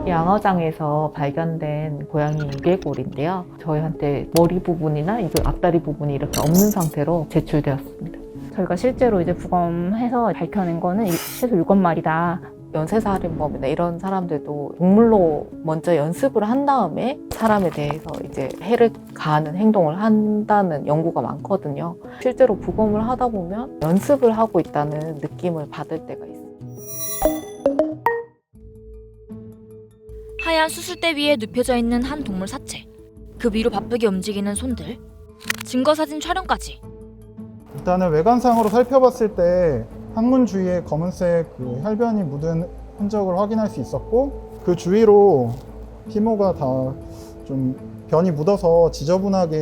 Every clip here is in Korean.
양어장에서 발견된 고양이 유괴골인데요. 저희한테 머리 부분이나 이거 앞다리 부분이 이렇게 없는 상태로 제출되었습니다. 저희가 실제로 이제 부검해서 밝혀낸 거는 최소 7마리다. 연쇄살인범이나 이런 사람들도 동물로 먼저 연습을 한 다음에 사람에 대해서 이제 해를 가하는 행동을 한다는 연구가 많거든요. 실제로 부검을 하다 보면 연습을 하고 있다는 느낌을 받을 때가 있어요. 하얀 수술대 위에 눕혀져 있는 한 동물 사체. 그 위로 바쁘게 움직이는 손들. 증거사진 촬영까지. 일단은 외관상으로 살펴봤을 때 항문 주위에 검은색 혈변이 묻은 흔적을 확인할 수 있었고, 그 주위로 피모가 다 좀 변이 묻어서 지저분하게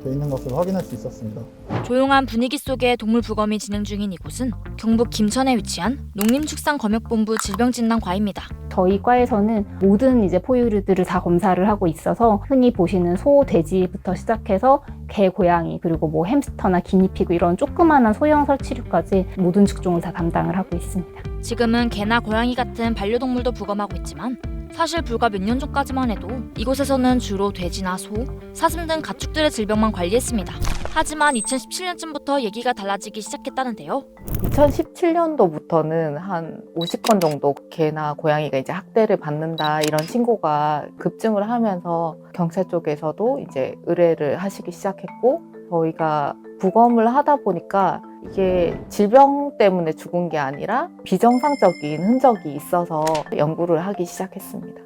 돼 있는 것을 확인할 수 있었습니다. 조용한 분위기 속에 동물 부검이 진행 중인 이곳은 경북 김천에 위치한 농림축산검역본부 질병진단과입니다. 저희 과에서는 모든 이제 포유류들을 다 검사를 하고 있어서 흔히 보시는 소, 돼지부터 시작해서 개, 고양이, 그리고 뭐 햄스터나 기니피그 이런 조그마한 소형 설치류까지 모든 직종을 다 담당을 하고 있습니다. 지금은 개나 고양이 같은 반려동물도 부검하고 있지만 사실 불과 몇 년 전까지만 해도 이곳에서는 주로 돼지나 소, 사슴 등 가축들의 질병만 관리했습니다. 하지만 2017년쯤부터 얘기가 달라지기 시작했다는데요. 2017년도부터는 한 50건 정도 개나 고양이가 이제 학대를 받는다 이런 신고가 급증을 하면서 경찰 쪽에서도 이제 의뢰를 하시기 시작했고, 저희가 부검을 하다 보니까 이게 질병 때문에 죽은 게 아니라 비정상적인 흔적이 있어서 연구를 하기 시작했습니다.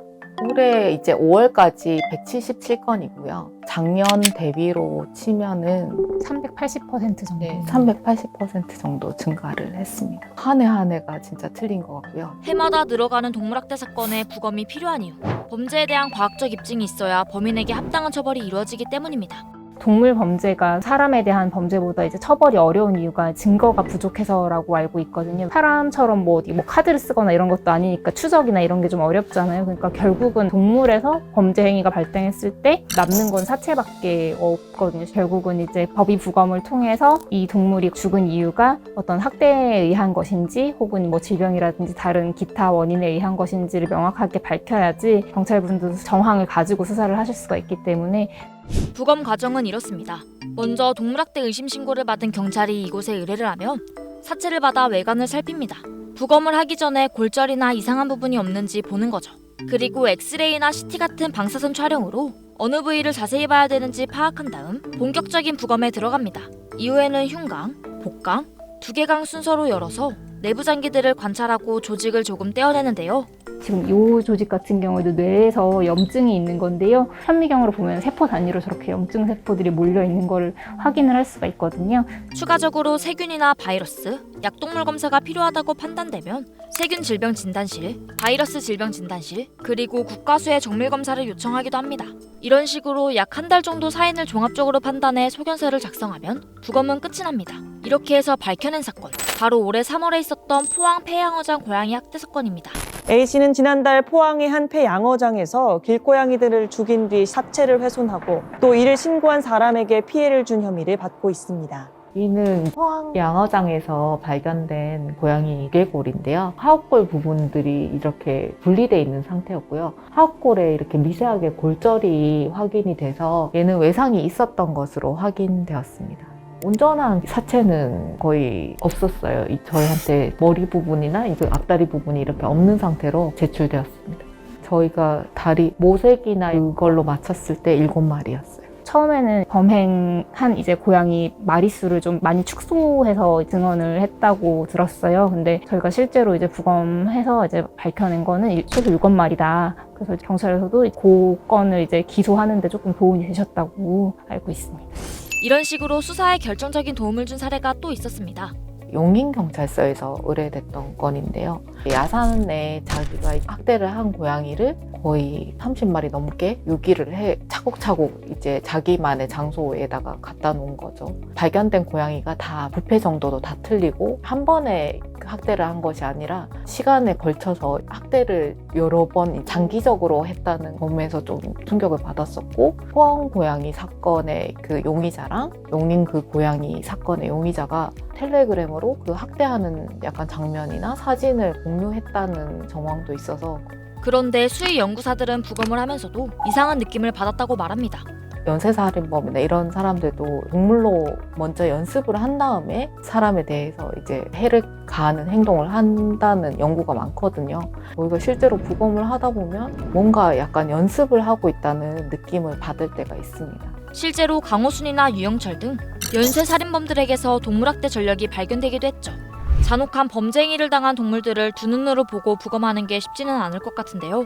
올해 이제 5월까지 177건이고요. 작년 대비로 치면은 380% 정도. 네, 380% 정도 증가를 했습니다. 한 해 한 해가 진짜 틀린 것 같고요. 해마다 늘어가는 동물학대 사건의 부검이 필요한 이유. 범죄에 대한 과학적 입증이 있어야 범인에게 합당한 처벌이 이루어지기 때문입니다. 동물 범죄가 사람에 대한 범죄보다 이제 처벌이 어려운 이유가 증거가 부족해서라고 알고 있거든요. 사람처럼 뭐 어디 카드를 쓰거나 이런 것도 아니니까 추적이나 이런 게 좀 어렵잖아요. 그러니까 결국은 동물에서 범죄 행위가 발생했을 때 남는 건 사체밖에 없거든요. 결국은 이제 법의 부검을 통해서 이 동물이 죽은 이유가 어떤 학대에 의한 것인지 혹은 뭐 질병이라든지 다른 기타 원인에 의한 것인지를 명확하게 밝혀야지 경찰분들도 정황을 가지고 수사를 하실 수가 있기 때문에 부검 과정은 이렇습니다. 먼저 동물학대 의심 신고를 받은 경찰이 이곳에 의뢰를 하면 사체를 받아 외관을 살핍니다. 부검을 하기 전에 골절이나 이상한 부분이 없는지 보는 거죠. 그리고 엑스레이나 CT 같은 방사선 촬영으로 어느 부위를 자세히 봐야 되는지 파악한 다음 본격적인 부검에 들어갑니다. 이후에는 흉강, 복강, 두개강 순서로 열어서 내부 장기들을 관찰하고 조직을 조금 떼어내는데요. 지금 이 조직 같은 경우에도 뇌에서 염증이 있는 건데요. 현미경으로 보면 세포 단위로 저렇게 염증 세포들이 몰려 있는 걸 확인을 할 수가 있거든요. 추가적으로 세균이나 바이러스, 약동물 검사가 필요하다고 판단되면 세균 질병 진단실, 바이러스 질병 진단실, 그리고 국가수의 정밀 검사를 요청하기도 합니다. 이런 식으로 약 한 달 정도 사인을 종합적으로 판단해 소견서를 작성하면 부검은 끝이 납니다. 이렇게 해서 밝혀낸 사건, 바로 올해 3월에 있었던 포항 폐양어장 고양이 학대 사건입니다. A씨는 지난달 포항의 한 폐양어장에서 길고양이들을 죽인 뒤 사체를 훼손하고 또 이를 신고한 사람에게 피해를 준 혐의를 받고 있습니다. 이는 포항 양어장에서 발견된 고양이 유괴골인데요. 하악골 부분들이 이렇게 분리되어 있는 상태였고요. 하악골에 이렇게 미세하게 골절이 확인이 돼서 얘는 외상이 있었던 것으로 확인되었습니다. 온전한 사체는 거의 없었어요. 저희한테 머리 부분이나 이거 앞다리 부분이 이렇게 없는 상태로 제출되었습니다. 저희가 다리 모색이나 이걸로 맞췄을 때 7마리였어요. 처음에는 범행한 이제 고양이 마리수를 좀 많이 축소해서 증언을 했다고 들었어요. 근데 저희가 실제로 이제 부검해서 이제 밝혀낸 거는 최소 7마리다. 그래서 경찰에서도 그 건을 이제 기소하는데 조금 도움이 되셨다고 알고 있습니다. 이런 식으로 수사에 결정적인 도움을 준 사례가 또 있었습니다. 용인경찰서에서 의뢰됐던 건인데요. 야산에 자기가 학대를 한 고양이를 거의 30마리 넘게 유기를 해 차곡차곡 이제 자기만의 장소에다가 갖다 놓은 거죠. 발견된 고양이가 다 부패 정도도 다 틀리고 한 번에 학대를 한 것이 아니라 시간에 걸쳐서 학대를 여러 번 장기적으로 했다는 점에서 좀 충격을 받았었고, 포항 고양이 사건의 그 용의자랑 용인 그 고양이 사건의 용의자가 텔레그램으로 그 학대하는 약간 장면이나 사진을 공유했다는 정황도 있어서 그런데 수의 연구사들은 부검을 하면서도 이상한 느낌을 받았다고 말합니다. 연쇄살인범이나 이런 사람들도 동물로 먼저 연습을 한 다음에 사람에 대해서 이제 해를 가하는 행동을 한다는 연구가 많거든요. 우리가 실제로 부검을 하다 보면 뭔가 약간 연습을 하고 있다는 느낌을 받을 때가 있습니다. 실제로 강호순이나 유영철 등 연쇄살인범들에게서 동물학대 전력이 발견되기도 했죠. 잔혹한 범죄 행위를 당한 동물들을 두 눈으로 보고 부검하는 게 쉽지는 않을 것 같은데요.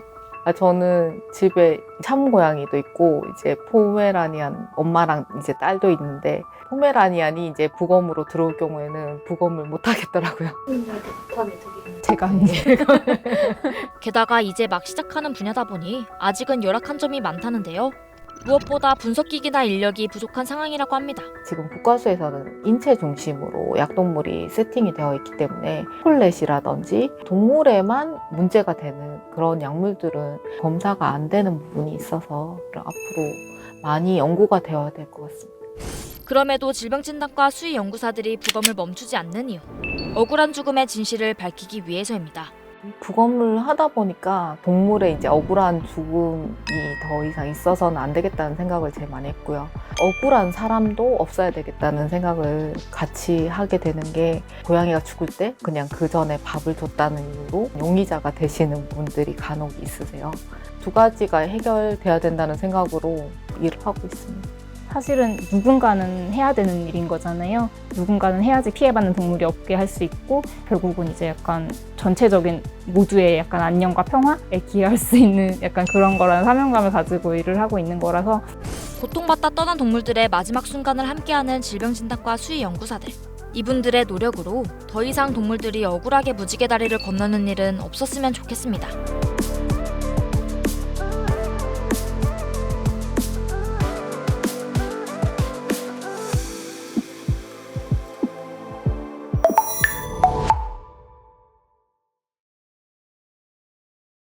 저는 집에 참고양이도 있고 이제 포메라니안 엄마랑 이제 딸도 있는데 포메라니안이 이제 부검으로 들어올 경우에는 부검을 못 하겠더라고요. 제가 이제 게다가 이제 막 시작하는 분야다 보니 아직은 열악한 점이 많다는데요. 무엇보다 분석기기나 인력이 부족한 상황이라고 합니다. 지금 국가수에서는 인체 중심으로 약동물이 세팅이 되어 있기 때문에 콜렛이라든지 동물에만 문제가 되는 그런 약물들은 검사가 안 되는 부분이 있어서 앞으로 많이 연구가 되어야 될 것 같습니다. 그럼에도 질병진단과 수의 연구사들이 부검을 멈추지 않는 이유. 억울한 죽음의 진실을 밝히기 위해서입니다. 부검을 하다 보니까 동물의 이제 억울한 죽음이 더 이상 있어서는 안 되겠다는 생각을 제일 많이 했고요. 억울한 사람도 없어야 되겠다는 생각을 같이 하게 되는 게 고양이가 죽을 때 그냥 그 전에 밥을 줬다는 이유로 용의자가 되시는 분들이 간혹 있으세요. 두 가지가 해결돼야 된다는 생각으로 일을 하고 있습니다. 사실은 누군가는 해야 되는 일인 거잖아요. 누군가는 해야지 피해받는 동물이 없게 할 수 있고 결국은 이제 약간 전체적인 모두의 약간 안녕과 평화에 기여할 수 있는 약간 그런 거라는 사명감을 가지고 일을 하고 있는 거라서 고통받다 떠난 동물들의 마지막 순간을 함께하는 질병진단과 수의 연구사들. 이분들의 노력으로 더 이상 동물들이 억울하게 무지개 다리를 건너는 일은 없었으면 좋겠습니다.